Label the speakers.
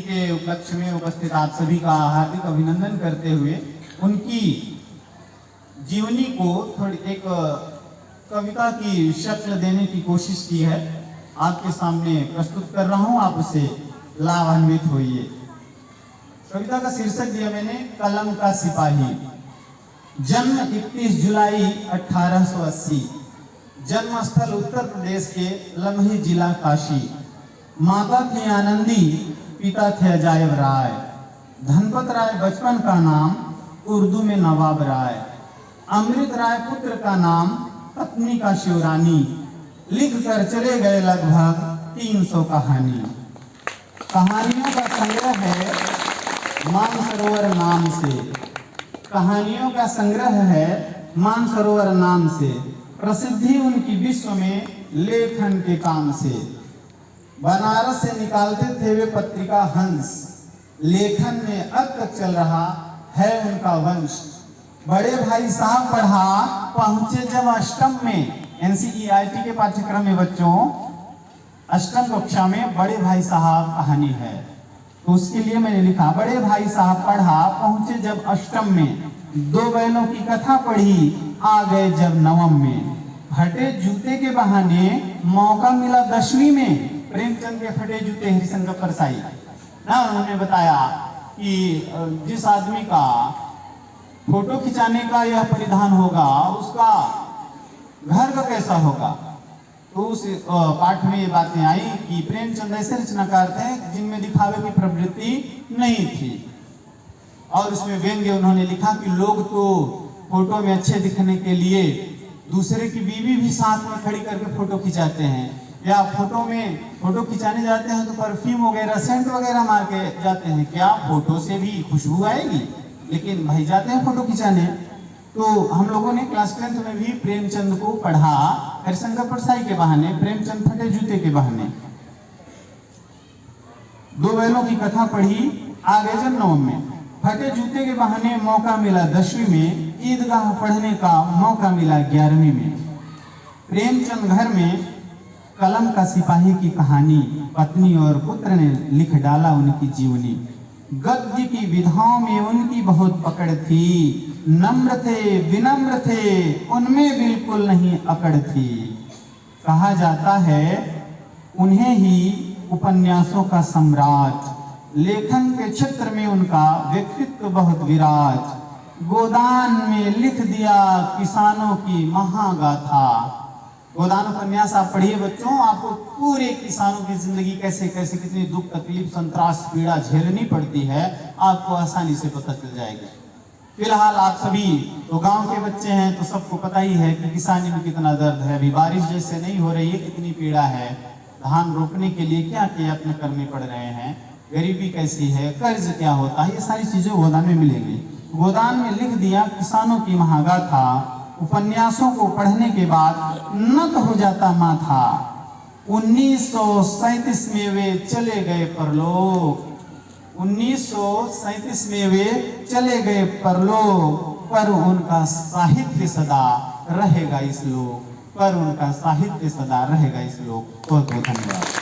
Speaker 1: के उपलक्ष्य में उपस्थित आप सभी का हार्दिक अभिनंदन करते हुए उनकी जीवनी को थोड़ी एक कविता की शक्ल देने की कोशिश की है, आपके सामने प्रस्तुत कर रहा हूं, आप उसे लाभान्वित होइए। कविता का शीर्षक दिया मैंने कलम का सिपाही। जन्म 31 जुलाई 1880, जन्मस्थल उत्तर प्रदेश के लम्ही जिला काशी। माता थी आनंदी, पिता थे अजायब राय। धनपत राय बचपन का नाम, उर्दू में नवाब राय। अमृत राय पुत्र का नाम, पत्नी का शिवरानी। लिख कर चले गए लगभग 300 कहानी। कहानियों का संग्रह है मानसरोवर नाम से। कहानियों का संग्रह है मानसरोवर नाम से। प्रसिद्धि उनकी विश्व में लेखन के काम से। बनारस से निकालते थे वे पत्रिका हंस। लेखन में अब तक चल रहा है उनका वंश। बड़े भाई साहब पढ़ा पहुंचे जब अष्टम में। NCERT के पाठ्यक्रम में बच्चों अष्टम कक्षा में बड़े भाई साहब कहानी है, तो उसके लिए मैंने लिखा बड़े भाई साहब पढ़ा पहुंचे जब अष्टम में। दो बैलों की कथा पढ़ी आ गए जब नवम में। फटे जूते के बहाने मौका मिला 10वीं में। प्रेमचंद के फटे जूते हरिशंकर परसाई ना, उन्होंने बताया कि जिस आदमी का फोटो खिंचाने का यह परिधान होगा उसका घर का कैसा होगा। तो उस पाठ में ये बातें आई कि प्रेमचंद ऐसे रचनाकार थे जिनमें दिखावे की प्रवृत्ति नहीं थी, और उसमें व्यंग्य उन्होंने लिखा कि लोग तो फोटो में अच्छे दिखने के लिए दूसरे की बीवी भी साथ में खड़ी करके फोटो खिंचाते हैं, या फोटो खिंचाने जाते हैं तो परफ्यूम वगैरह सेंट वगैरह मार के जाते हैं। क्या फोटो से भी खुशबू आएगी? लेकिन भाई जाते हैं फोटो खिंचाने। तो हम लोगों ने क्लास 10th में भी प्रेमचंद को पढ़ा हरिशंकर परसाई के बहाने, प्रेमचंद फटे जूते के बहाने। दो बैलों की कथा पढ़ी आ गए जब नवम में। फटे जूते के बहाने मौका मिला 10वीं में। ईदगाह पढ़ने का मौका मिला 11वीं में। प्रेमचंद घर में कलम का सिपाही की कहानी। पत्नी और पुत्र ने लिख डाला उनकी जीवनी। गद्य की विधाओं में उनकी बहुत पकड़ थी। नम्र थे विनम्र थे, उनमें बिल्कुल नहीं अकड़ थी। कहा जाता है उन्हें ही उपन्यासों का सम्राट। लेखन के क्षेत्र में उनका व्यक्तित्व बहुत विराज। गोदान में लिख दिया किसानों की महागाथा। गोदान उपन्यास आप पढ़िए बच्चों, आपको पूरे किसानों की जिंदगी कैसे कैसे कितनी दुख तकलीफ संतरास पीड़ा झेलनी पड़ती है आपको आसानी से पता चल जाएगा। फिलहाल आप सभी तो गांव के बच्चे हैं तो सबको पता ही है कि किसानी में कितना दर्द है। अभी बारिश जैसे नहीं हो रही है, कितनी पीड़ा है। धान रोपने के लिए क्या क्या यत्न करने पड़ रहे हैं, गरीबी कैसी है, कर्ज क्या होता है, ये सारी चीजें गोदान में मिलेंगी। गोदान में लिख दिया किसानों की महागाथा। उपन्यासों को पढ़ने के बाद नत हो जाता माथा। 1937 में वे चले गए परलोक। 1937 में वे चले गए परलोक, पर उनका साहित्य सदा रहेगा इस लोक। पर उनका साहित्य सदा रहेगा इस लोक। बहुत बहुत धन्यवाद।